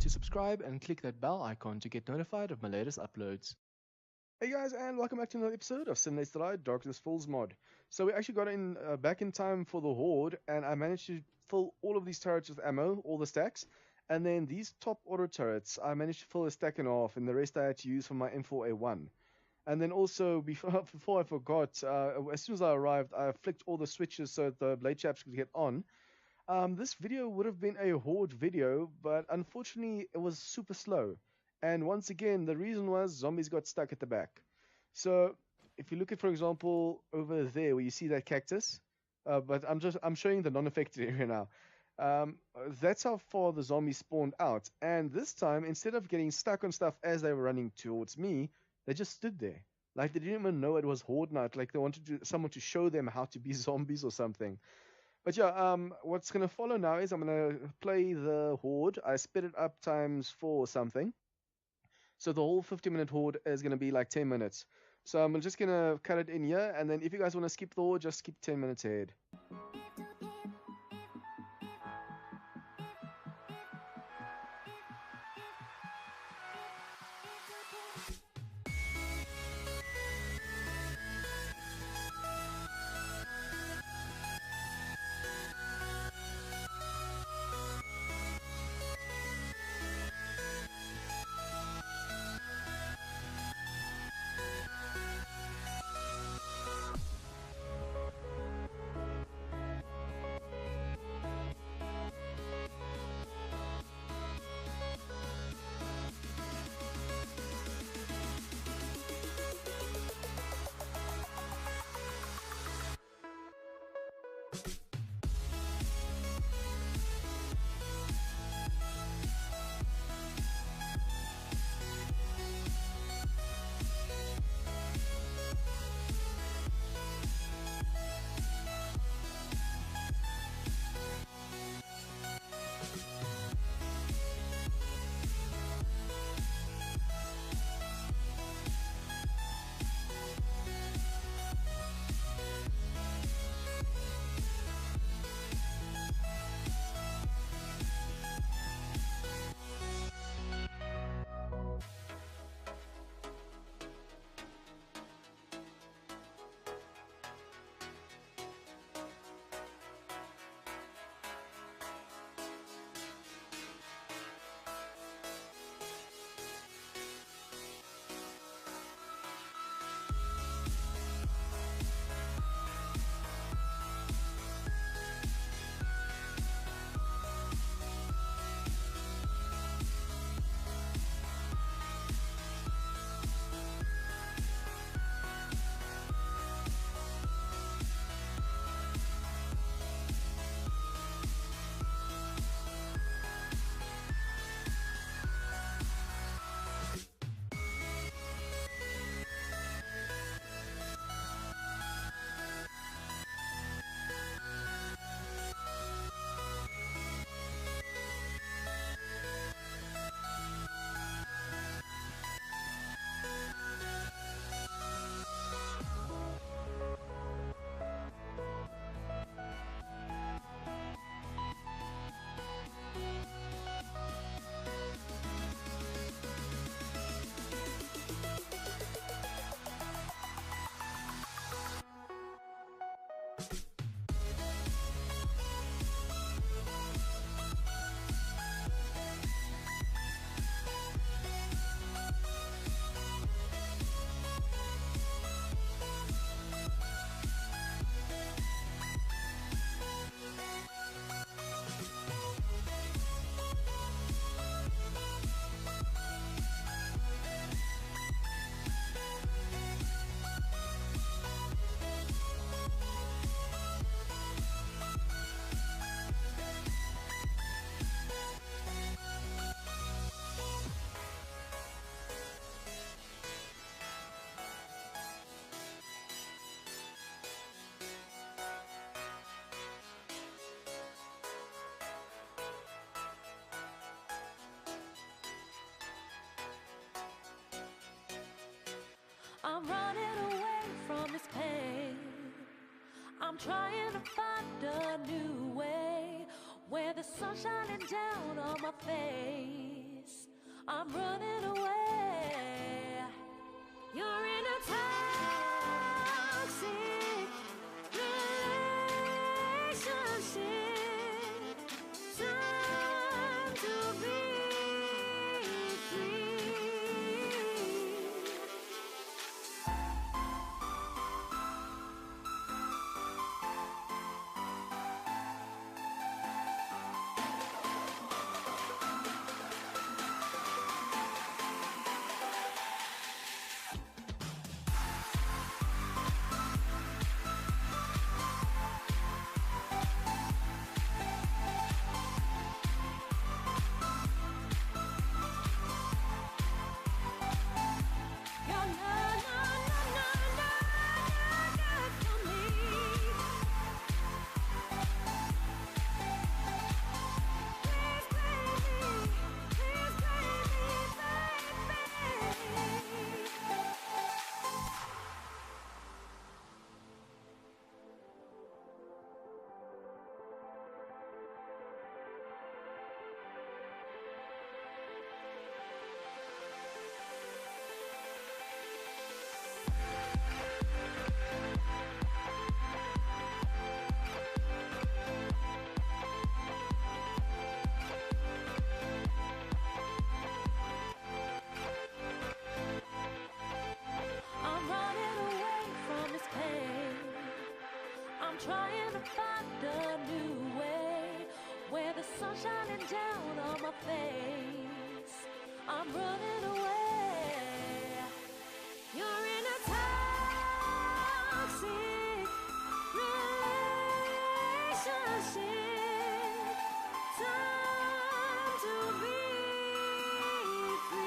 to subscribe and click that bell icon to get notified of my latest uploads. Hey guys, and welcome back to another episode of Simulates the Ride Darkness Falls mod. So we actually got in back in time for the Horde, and I managed to fill all of these turrets with ammo, all the stacks. And then these top auto turrets, I managed to fill a stack and a half, and the rest I had to use for my M4A1. And then also, before I forgot, as soon as I arrived, I flicked all the switches so that the blade chaps could get on. This video would have been a Horde video, but unfortunately it was super slow. And once again, the reason was zombies got stuck at the back. So if you look at, for example, over there where you see that cactus, but I'm showing the non-affected area now. That's how far the zombies spawned out. And this time, instead of getting stuck on stuff as they were running towards me, they just stood there. Like they didn't even know it was Horde night. Like they wanted someone to show them how to be zombies or something. But yeah, what's going to follow now is I'm going to play the Horde. I sped it up times 4 or something. So the whole 50-minute Horde is going to be like 10 minutes. So I'm just going to cut it in here. And then if you guys want to skip the Horde, just skip 10 minutes ahead. I'm running away from this pain. I'm trying to find a new way where the sun's shining down on my face. I'm running away. You're in a toxic relationship. Time to be free. Your good for me. Please play me, I'm running away from this pain. I'm trying to find a new way where the sun's shining down on my face. I'm running away. You're in a toxic relationship. Time to be free.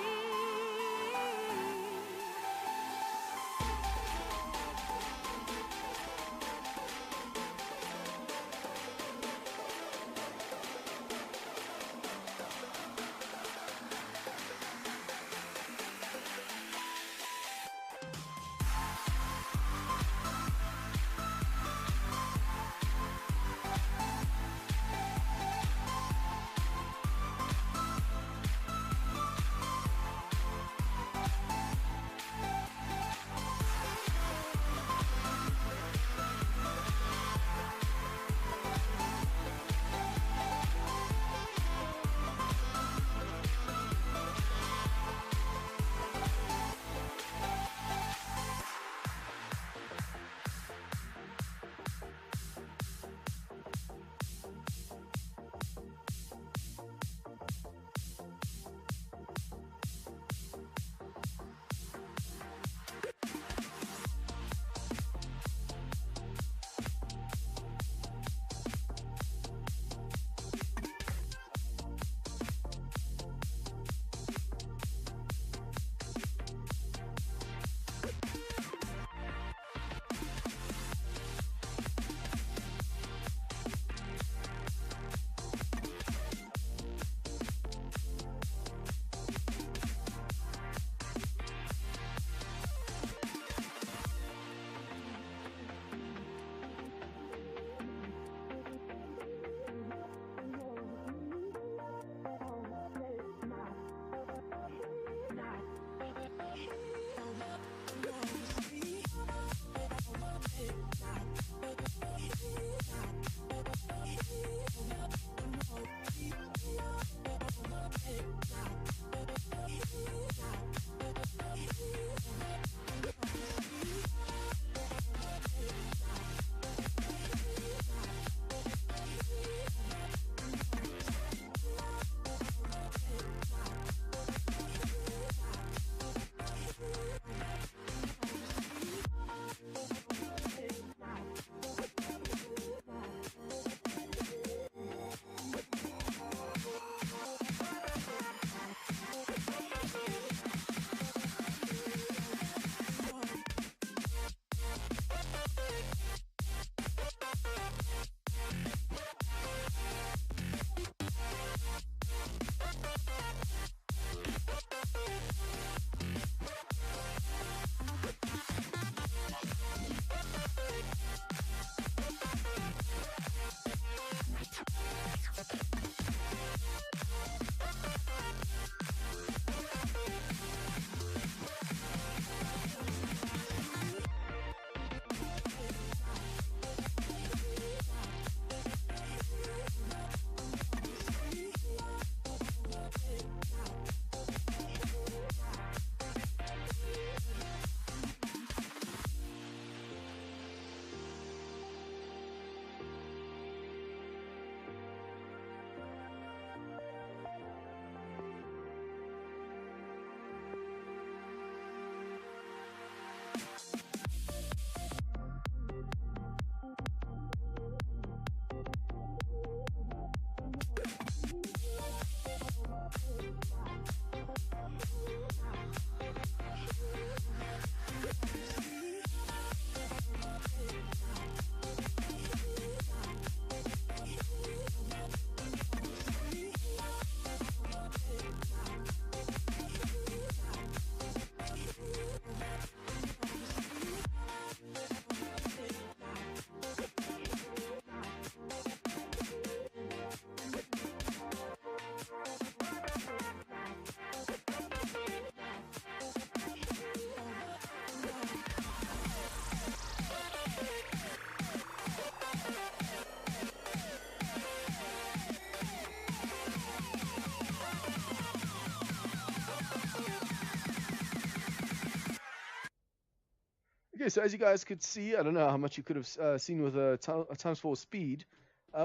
Okay, so as you guys could see, I don't know how much you could have seen with a times 4 speed.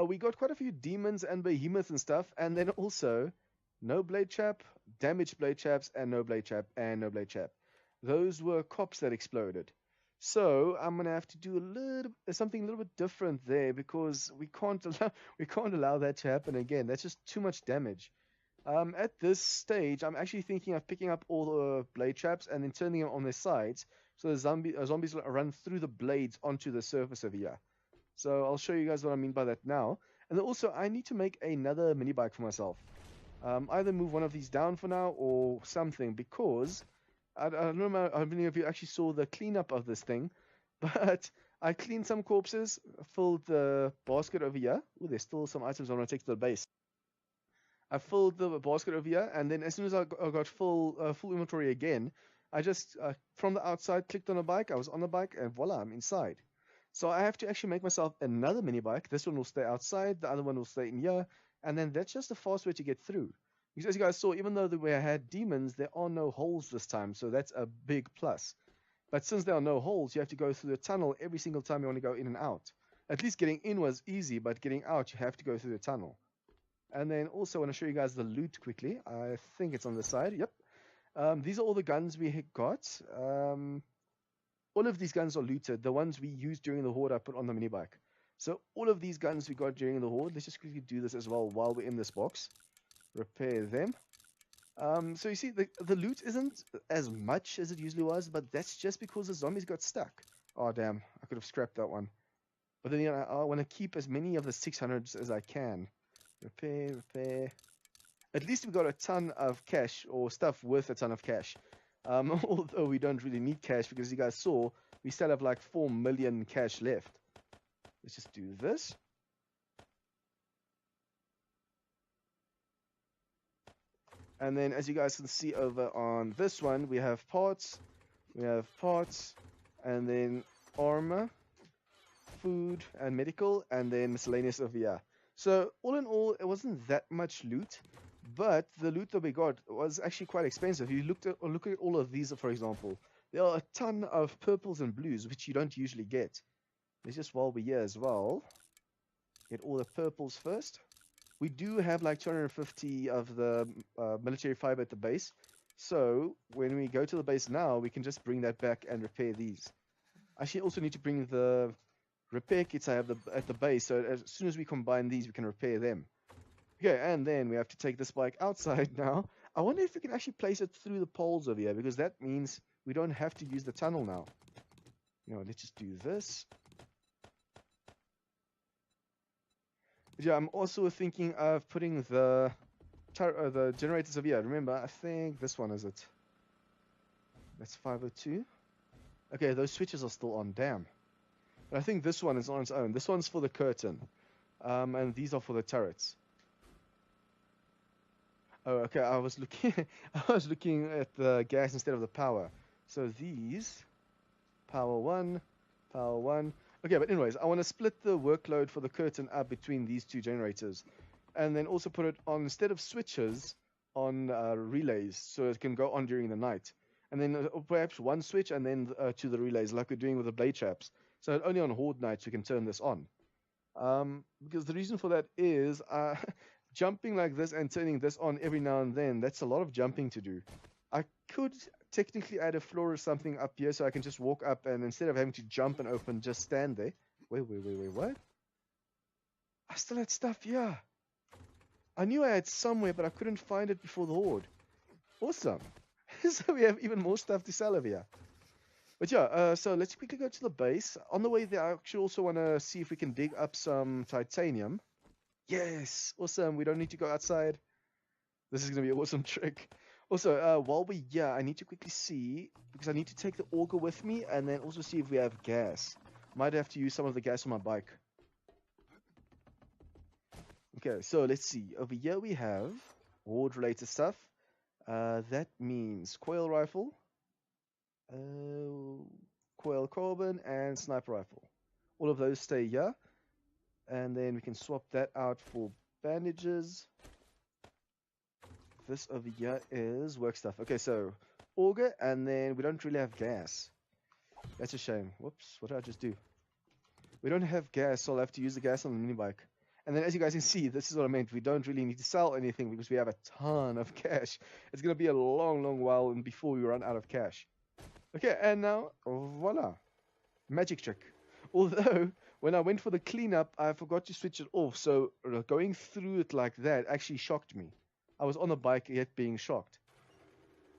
We got quite a few demons and behemoths and stuff, and then also no blade chap, damaged blade chaps, and no blade chap, and no blade chap. Those were cops that exploded. So I'm gonna have to do something a little bit different there because we can't allow we can't allow that to happen again. That's just too much damage. At this stage, I'm actually thinking of picking up all the blade traps and then turning them on their sides, so the zombies will run through the blades onto the surface of here. So I'll show you guys what I mean by that now. And then also, I need to make another mini bike for myself. Either move one of these down for now or something, because I don't know how many of you actually saw the cleanup of this thing, but I cleaned some corpses, filled the basket over here. Oh, there's still some items I want to take to the base. I filled the basket over here, and then as soon as I got full inventory again, I just from the outside clicked on a bike. I was on the bike, and voila, I'm inside. So I have to actually make myself another mini bike. This one will stay outside, the other one will stay in here, and then that's just a fast way to get through. Because as you guys saw, even though the way I had demons, there are no holes this time, so that's a big plus. But since there are no holes, you have to go through the tunnel every single time you want to go in and out. At least getting in was easy, but getting out, you have to go through the tunnel. And then also I want to show you guys the loot quickly. I think it's on the side. Yep. These are all the guns we got. All of these guns are looted. The ones we used during the horde I put on the mini bike. So all of these guns we got during the horde. Let's just quickly do this as well while we're in this box. Repair them. So you see the loot isn't as much as it usually was, but that's just because the zombies got stuck. Oh damn, I could have scrapped that one. But then I want to keep as many of the 600s as I can. Repair. At least we got a ton of cash, or stuff worth a ton of cash. Although we don't really need cash because you guys saw we still have like 4 million cash left. Let's just do this. And then as you guys can see over on this one, we have parts, and then armor, food, and medical, and then miscellaneous over here. So all in all, it wasn't that much loot, but the loot that we got was actually quite expensive. You look at all of these, for example, there are a ton of purples and blues, which you don't usually get. Let's just, while we're here as well, get all the purples first. We do have like 250 of the military fiber at the base, so when we go to the base now, we can just bring that back and repair these. I actually also need to bring the repair kits I have at the base, so as soon as we combine these, we can repair them. Okay, and then we have to take this bike outside now. I wonder if we can actually place it through the poles over here, because that means we don't have to use the tunnel now. You know, let's just do this. But yeah, I'm also thinking of putting the generators over here. Remember, I think this one is it. That's 502. Okay, those switches are still on, damn. But I think this one is on its own. This one's for the curtain. And these are for the turrets. Oh, okay, I was looking at the gas instead of the power. So these, power 1. Okay, but anyways, I want to split the workload for the curtain up between these two generators. And then also put it on, instead of switches, on relays, so it can go on during the night. And then perhaps one switch and then to the relays, like we're doing with the blade traps. So only on horde nights we can turn this on. Because the reason for that is jumping like this and turning this on every now and then, that's a lot of jumping to do. I could technically add a floor or something up here so I can just walk up and instead of having to jump and open, just stand there. Wait, what? I still had stuff here. I knew I had somewhere, but I couldn't find it before the horde. Awesome. So we have even more stuff to sell over here. But yeah, so let's quickly go to the base. On the way there, I actually also want to see if we can dig up some titanium. Yes, awesome. We don't need to go outside. This is going to be an awesome trick. Also, while we're here, I need to quickly see, because I need to take the auger with me and then also see if we have gas. Might have to use some of the gas on my bike. Okay, so let's see. Over here we have horde-related stuff. That means coil rifle, coil carbon, and sniper rifle. All of those stay here. And then we can swap that out for bandages. This over here is work stuff. Okay, so auger, and then we don't really have gas. That's a shame. Whoops, what did I just do? We don't have gas, so I'll have to use the gas on the mini bike. And then as you guys can see, this is what I meant. We don't really need to sell anything because we have a ton of cash. It's going to be a long while before we run out of cash. Okay, and now, voila. Magic trick. Although, when I went for the cleanup, I forgot to switch it off. So going through it like that actually shocked me. I was on a bike yet being shocked.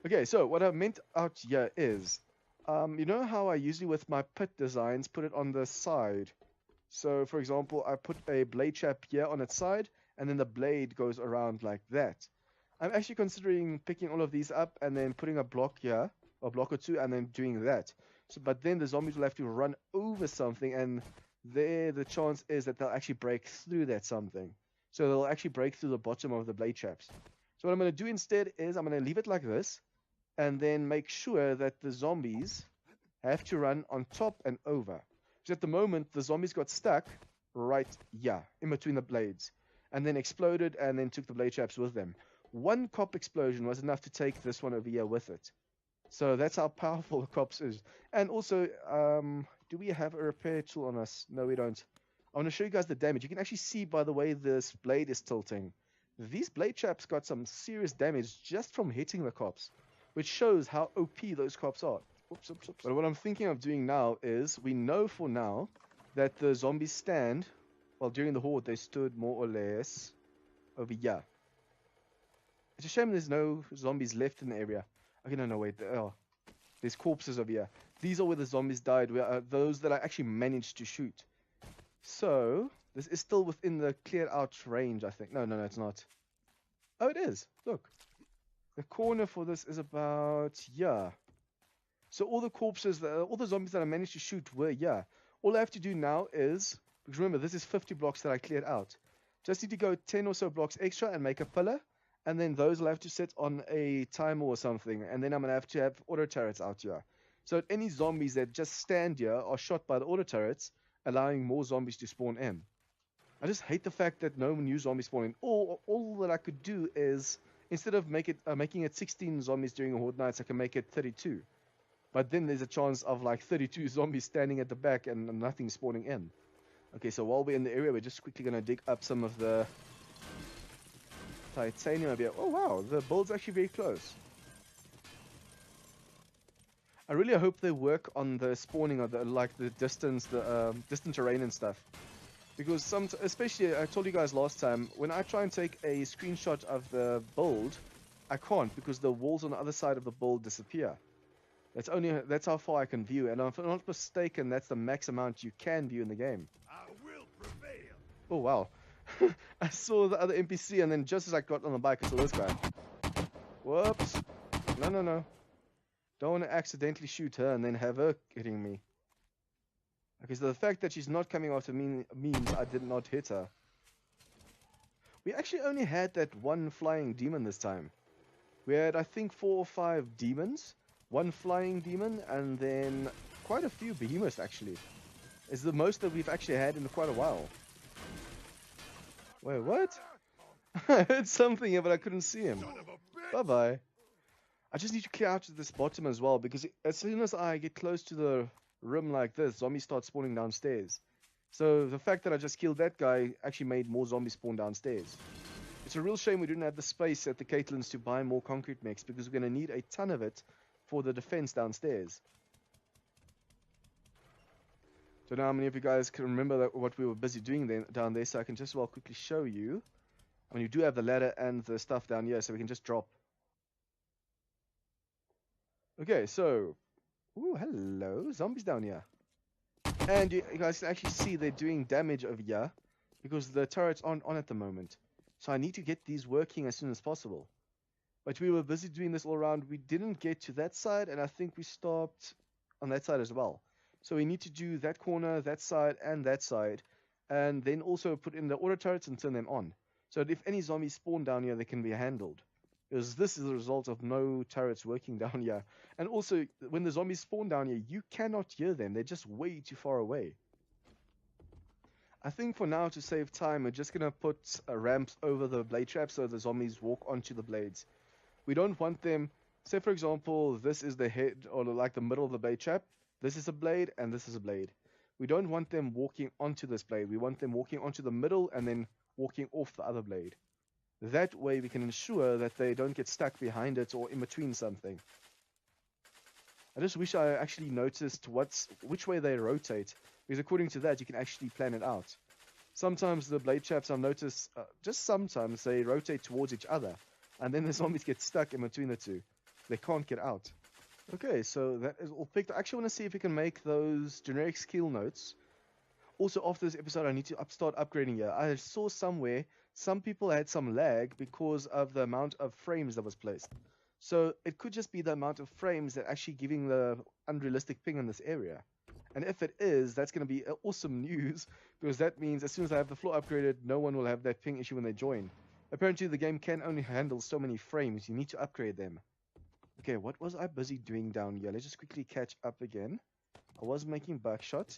Okay, so what I meant out here is, you know how I usually with my pit designs put it on the side. So for example, I put a blade chap here on its side and then the blade goes around like that. I'm actually considering picking all of these up and then putting a block here, a block or two, and then doing that. So, but then the zombies will have to run over something, and there the chance is that they'll actually break through that something. So they'll actually break through the bottom of the blade chaps. So what I'm going to do instead is I'm going to leave it like this and then make sure that the zombies have to run on top and over. Because at the moment the zombies got stuck right here in between the blades and then exploded and then took the blade chaps with them. One cop explosion was enough to take this one over here with it. So that's how powerful the cops is. And also, do we have a repair tool on us? No, we don't. I want to show you guys the damage. You can actually see by the way this blade is tilting. These blade chaps got some serious damage just from hitting the cops, which shows how OP those cops are. Oops. But what I'm thinking of doing now is, we know for now that the zombies stand, well, during the horde they stood more or less over here. It's a shame there's no zombies left in the area. Okay, no, wait. Oh, there's corpses over here. These are where the zombies died. Those that I actually managed to shoot. So, this is still within the cleared out range, I think. No, it's not. Oh, it is. Look. The corner for this is about here. So all the corpses, all the zombies that I managed to shoot were here. All I have to do now is, because remember, this is 50 blocks that I cleared out. Just need to go 10 or so blocks extra and make a pillar. And then those will have to sit on a timer or something. And then I'm going to have auto turrets out here. So any zombies that just stand here are shot by the auto turrets, allowing more zombies to spawn in. I just hate the fact that no new zombies spawn in. All that I could do is, instead of making it 16 zombies during a horde nights, I can make it 32. But then there's a chance of like 32 zombies standing at the back and nothing spawning in. Okay, so while we're in the area, we're just quickly going to dig up some of the titanium over here. Oh wow, the build's actually very close. I really hope they work on the spawning of the distance, distant terrain and stuff. Because especially I told you guys last time, when I try and take a screenshot of the build, I can't because the walls on the other side of the build disappear. That's how far I can view, and if I'm not mistaken, that's the max amount you can view in the game. I will prevail. Oh wow. I saw the other NPC, and then just as I got on the bike, I saw this guy. Whoops. No. Don't want to accidentally shoot her and then have her hitting me. Okay, so the fact that she's not coming after me means I did not hit her. We actually only had that one flying demon this time. We had, I think, 4 or 5 demons. One flying demon, and then quite a few behemoths, actually. It's the most that we've actually had in quite a while. Wait, what? I heard something here, but I couldn't see him. Bye-bye. I just need to clear out this bottom as well, because as soon as I get close to the rim like this, zombies start spawning downstairs. So the fact that I just killed that guy actually made more zombies spawn downstairs. It's a real shame we didn't have the space at the Caitlin's to buy more concrete mix, because we're going to need a ton of it for the defense downstairs. Don't know how many of you guys can remember what we were busy doing then down there, so I can just quickly show you. I mean, you do have the ladder and the stuff down here, so we can just drop. Okay, so, ooh, hello, zombies down here. And you guys can actually see they're doing damage over here because the turrets aren't on at the moment. So I need to get these working as soon as possible. But we were busy doing this all around. We didn't get to that side, and I think we stopped on that side as well. So we need to do that corner, that side, and then also put in the auto turrets and turn them on. So that if any zombies spawn down here, they can be handled. Because this is a result of no turrets working down here. And also, when the zombies spawn down here, you cannot hear them. They're just way too far away. I think for now, to save time, we're just going to put ramps over the blade traps so the zombies walk onto the blades. We don't want them, say for example, this is the head or like the middle of the blade trap. This is a blade and this is a blade. We don't want them walking onto this blade. We want them walking onto the middle and then walking off the other blade. That way we can ensure that they don't get stuck behind it or in between something. I just wish I actually noticed which way they rotate, because according to that you can actually plan it out. Sometimes the blade traps, I've noticed, just sometimes they rotate towards each other, and then the zombies get stuck in between the two. They can't get out. Okay, so that is all picked. I actually want to see if we can make those generic skill notes. Also, after this episode, I need to start upgrading here. I saw somewhere some people had some lag because of the amount of frames that was placed. So it could just be the amount of frames that actually giving the unrealistic ping in this area. And if it is, that's going to be awesome news, because that means as soon as I have the floor upgraded, no one will have that ping issue when they join. Apparently the game can only handle so many frames. You need to upgrade them. Okay, what was I busy doing down here? Let's just quickly catch up again. I was making buckshot.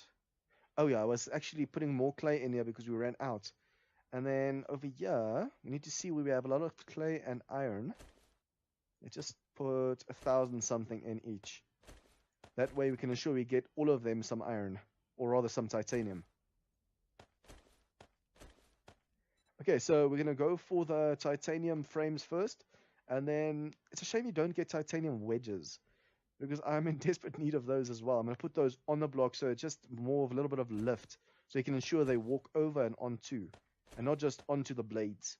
Oh yeah, I was actually putting more clay in here because we ran out. And then over here, we need to see where we have a lot of clay and iron. Let's just put 1,000 something in each. That way we can ensure we get all of them some iron, or rather some titanium. Okay, so we're going to go for the titanium frames first. And then it's a shame you don't get titanium wedges, because I'm in desperate need of those as well. I'm going to put those on the block so it's just more of a little bit of lift, so you can ensure they walk over and onto, and not just onto the blades.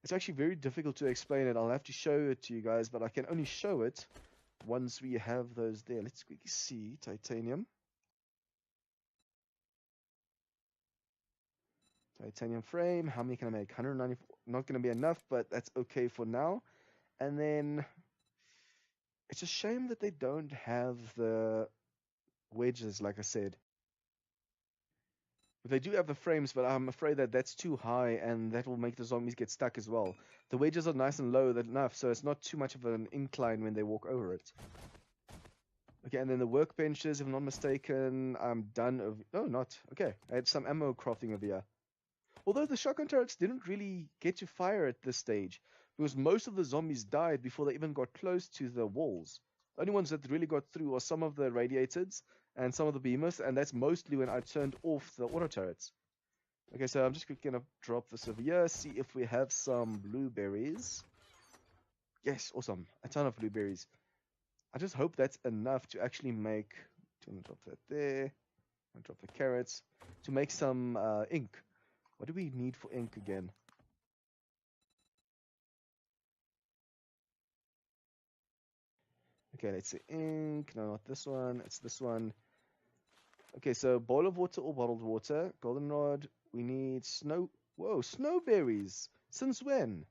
It's actually very difficult to explain it. I'll have to show it to you guys, but I can only show it once we have those there. Let's quickly see titanium. Titanium frame. How many can I make? 194. Not going to be enough, but that's okay for now. And then it's a shame that they don't have the wedges, like I said. They do have the frames, but I'm afraid that that's too high, and that will make the zombies get stuck as well. The wedges are nice and low enough, so it's not too much of an incline when they walk over it. Okay, and then the workbenches, if I'm not mistaken, I'm done. Oh, not. Okay, I had some ammo crafting over here. Although the shotgun turrets didn't really get to fire at this stage, because most of the zombies died before they even got close to the walls. The only ones that really got through are some of the radiators and some of the beamers, and that's mostly when I turned off the auto turrets. Okay, so I'm just going to drop this over here, see if we have some blueberries. Yes, awesome. A ton of blueberries. I just hope that's enough to actually make... I'm going to drop that there. I'm going to drop the carrots. To make some ink. What do we need for ink again? Okay, let's see. Ink. No, not this one. It's this one. Okay, so boil of water or bottled water. Goldenrod. We need snow... Whoa, snowberries. Since when?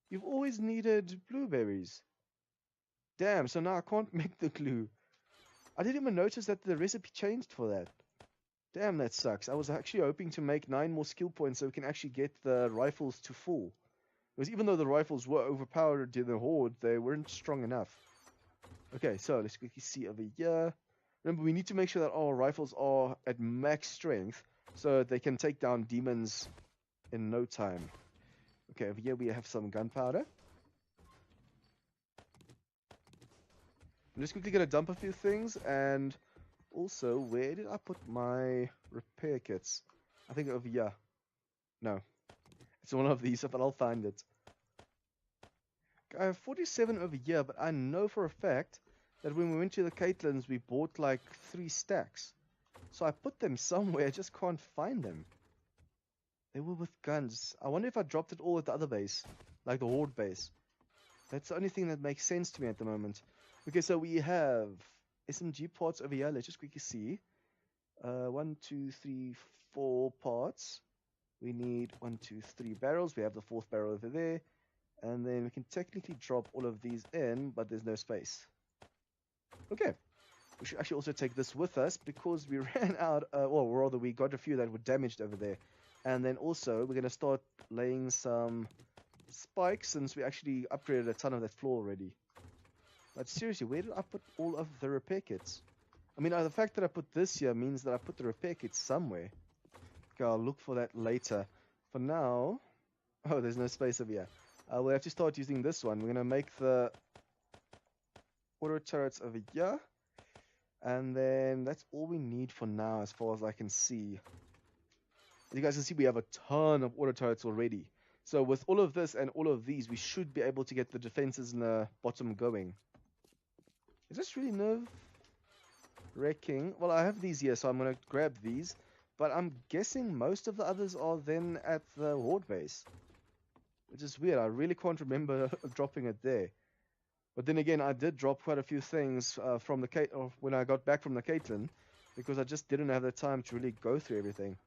You've always needed blueberries. Damn, so now I can't make the glue. I didn't even notice that the recipe changed for that. Damn, that sucks. I was actually hoping to make 9 more skill points so we can actually get the rifles to full. Because even though the rifles were overpowered in the horde, they weren't strong enough. Okay, so let's quickly see over here. Remember, we need to make sure that our rifles are at max strength so they can take down demons in no time. Okay, over here we have some gunpowder. I'm just quickly going to dump a few things, and also, where did I put my repair kits? I think over here. No. It's one of these, but I'll find it. I have 47 over here, but I know for a fact that when we went to the Caitlin's, we bought like 3 stacks. So I put them somewhere, I just can't find them. They were with guns. I wonder if I dropped it all at the other base, like the Horde base. That's the only thing that makes sense to me at the moment. Okay, so we have SMG parts over here. Let's just quickly see. 1, 2, 3, 4 parts. We need 1, 2, 3 barrels. We have the 4th barrel over there. And then we can technically drop all of these in, but there's no space. Okay. We should actually also take this with us because we ran out, well, rather we got a few that were damaged over there. And then also we're going to start laying some spikes since we actually upgraded a ton of that floor already. But seriously, where did I put all of the repair kits? I mean, the fact that I put this here means that I put the repair kits somewhere. Okay, I'll look for that later. For now, oh, there's no space over here. We'll have to start using this one. We're going to make the auto turrets over here. And then that's all we need for now as far as I can see. As you guys can see, we have a ton of auto turrets already. So with all of this and all of these, we should be able to get the defenses in the bottom going. Is this really nerve wrecking? Well, I have these here, so I'm going to grab these. But I'm guessing most of the others are then at the Horde base. Which is weird. I really can't remember dropping it there. But then again, I did drop quite a few things from the when I got back from the Caitlin, because I just didn't have the time to really go through everything.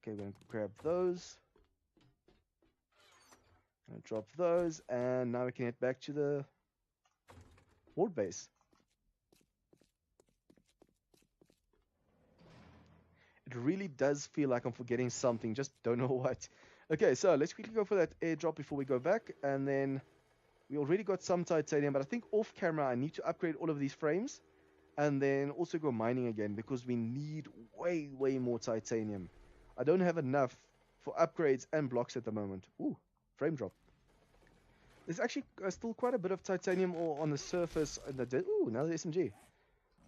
Okay, we're going to grab those. Gonna drop those, and now we can head back to the Horde base. It really does feel like I'm forgetting something, just don't know what. Okay, so let's quickly go for that airdrop before we go back, and then we already got some titanium, but I think off camera I need to upgrade all of these frames and then also go mining again because we need way more titanium. I don't have enough for upgrades and blocks at the moment. Ooh, frame drop. There's actually still quite a bit of titanium ore on the surface in the ooh, another SMG.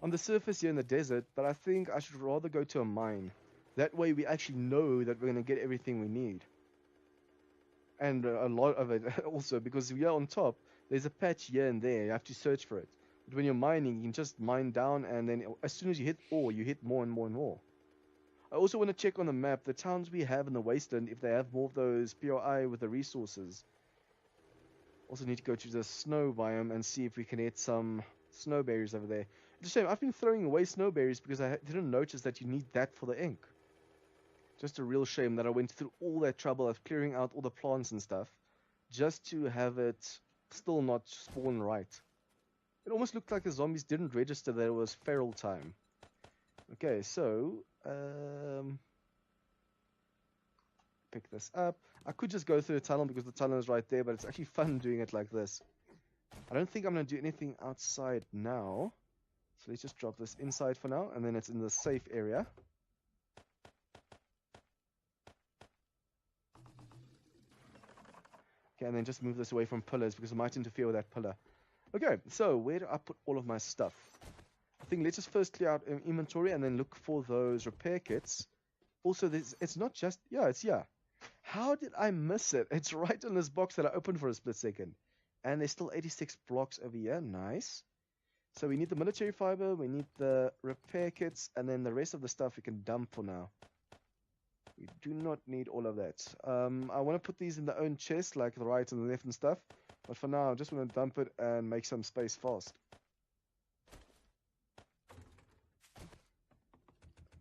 On the surface here in the desert, but I think I should rather go to a mine. That way we actually know that we're going to get everything we need. And a lot of it also, because we are on top, there's a patch here and there, you have to search for it. But when you're mining, you can just mine down, and then as soon as you hit ore, you hit more and more and more. I also want to check on the map the towns we have in the wasteland, if they have more of those PRI with the resources. Also need to go to the snow biome and see if we can hit some snowberries over there. It's a shame, I've been throwing away snowberries because I didn't notice that you need that for the ink. Just a real shame that I went through all that trouble of clearing out all the plants and stuff just to have it still not spawn right. It almost looked like the zombies didn't register that it was feral time. Okay, so pick this up. I could just go through the tunnel because the tunnel is right there, but it's actually fun doing it like this. I don't think I'm going to do anything outside now. So let's just drop this inside for now, and then it's in the safe area. Okay, and then just move this away from pillars because it might interfere with that pillar. Okay, so where do I put all of my stuff? I think let's just first clear out inventory and then look for those repair kits. Also, it's not just, yeah, it's here. How did I miss it? It's right in this box that I opened for a split second. And there's still 86 blocks over here. Nice. So we need the military fiber, we need the repair kits, and then the rest of the stuff we can dump for now. We do not need all of that. I want to put these in their own chest, like the right and the left and stuff. But for now, I just want to dump it and make some space fast.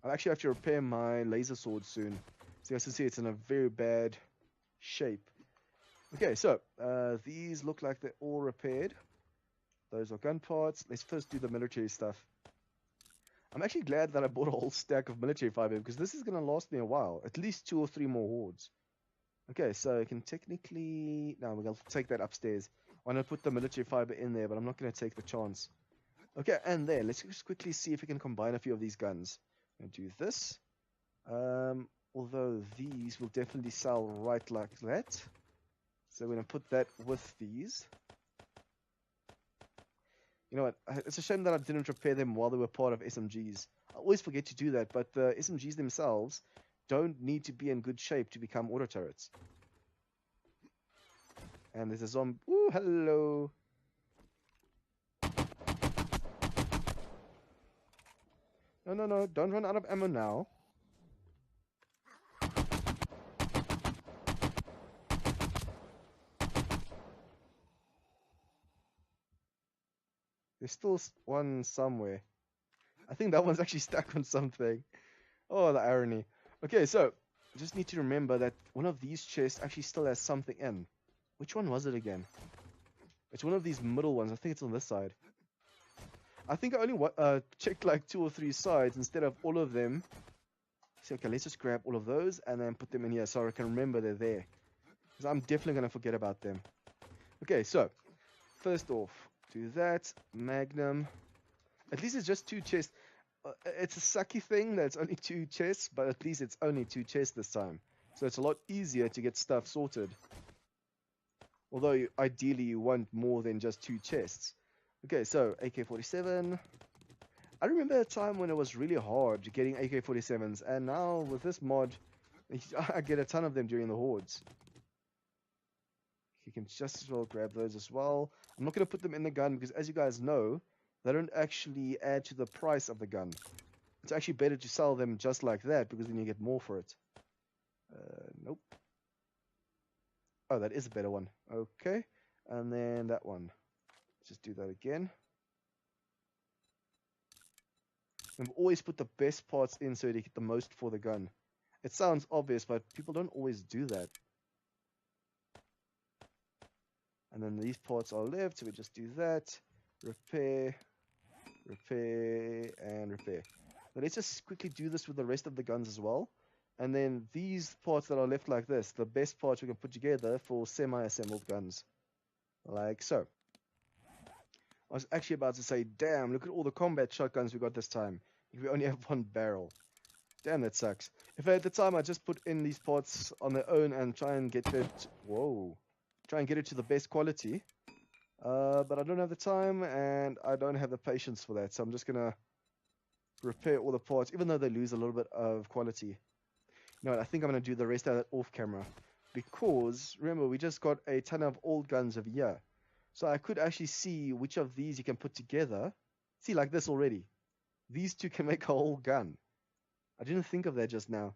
I'll actually have to repair my laser sword soon. So you guys can see it's in a very bad shape. Okay, so these look like they're all repaired. Those are gun parts. Let's first do the military stuff. I'm actually glad that I bought a whole stack of military fiber because this is going to last me a while. At least 2 or 3 more hordes. Okay, so I can technically... No, we're going to take that upstairs. I want to put the military fiber in there, but I'm not going to take the chance. Okay, and there. Let's just quickly see if we can combine a few of these guns. I'm going to do this. Although these will definitely sell right like that. So we're going to put that with these. You know what, it's a shame that I didn't repair them while they were part of SMGs. I always forget to do that, but the SMGs themselves don't need to be in good shape to become auto turrets. And there's a zombie. Ooh, hello. No, no, no. Don't run out of ammo now. There's still one somewhere. I think that one's actually stuck on something. Oh, the irony. Okay, so just need to remember that one of these chests actually still has something in. Which one was it again? It's one of these middle ones. I think it's on this side. I think I only checked like 2 or 3 sides instead of all of them. So, okay, let's just grab all of those and then put them in here so I can remember they're there. Because I'm definitely going to forget about them. Okay, so first off, do that. Magnum. At least it's just 2 chests. It's a sucky thing that it's only 2 chests, but at least it's only 2 chests this time. So it's a lot easier to get stuff sorted. Although ideally you want more than just 2 chests. Okay, so AK-47. I remember a time when it was really hard getting AK-47s, and now with this mod, I get a ton of them during the hordes. You can just as well grab those as well. I'm not going to put them in the gun because, as you guys know, they don't actually add to the price of the gun. It's actually better to sell them just like that because then you get more for it. Nope. Oh, that is a better one. Okay. And then that one. Let's just do that again. And always put the best parts in so you get the most for the gun. It sounds obvious, but people don't always do that. And then these parts are left, so we just do that. Repair, repair, and repair. Now let's just quickly do this with the rest of the guns as well. And then these parts that are left like this, the best parts we can put together for semi-assembled guns. Like so. I was actually about to say, damn, look at all the combat shotguns we got this time. We only have 1 barrel. Damn, that sucks. If at the time I just put in these parts on their own and try and get it, try and get it to the best quality. But I don't have the time and I don't have the patience for that. So I'm just gonna repair all the parts, even though they lose a little bit of quality. You know what, I think I'm gonna do the rest of that off camera. Because remember, we just got a ton of old guns over here. So I could actually see which of these you can put together. See, like this already. These 2 can make a whole gun. I didn't think of that just now.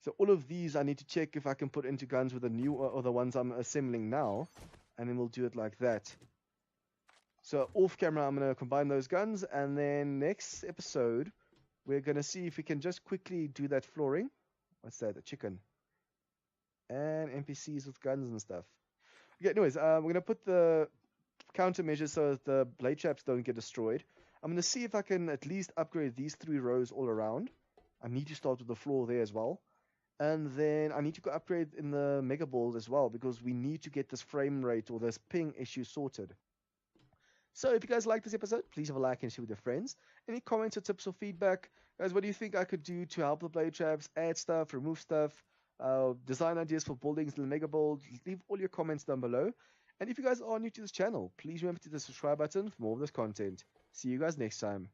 So all of these I need to check if I can put into guns with the new or the ones I'm assembling now. And then we'll do it like that. So off camera I'm going to combine those guns. And then next episode we're going to see if we can just quickly do that flooring. What's that? A chicken. And NPCs with guns and stuff. Okay, anyways, we're going to put the countermeasures so that the blade traps don't get destroyed. I'm going to see if I can at least upgrade these 3 rows all around. I need to start with the floor there as well. And then I need to go upgrade in the mega balls as well because we need to get this frame rate or this ping issue sorted. So if you guys like this episode, please have a like and share with your friends. Any comments or tips or feedback? Guys, what do you think I could do to help the blade traps? Add stuff, remove stuff, design ideas for buildings, the mega build? Leave all your comments down below. And if you guys are new to this channel, please remember to hit the subscribe button for more of this content. See you guys next time.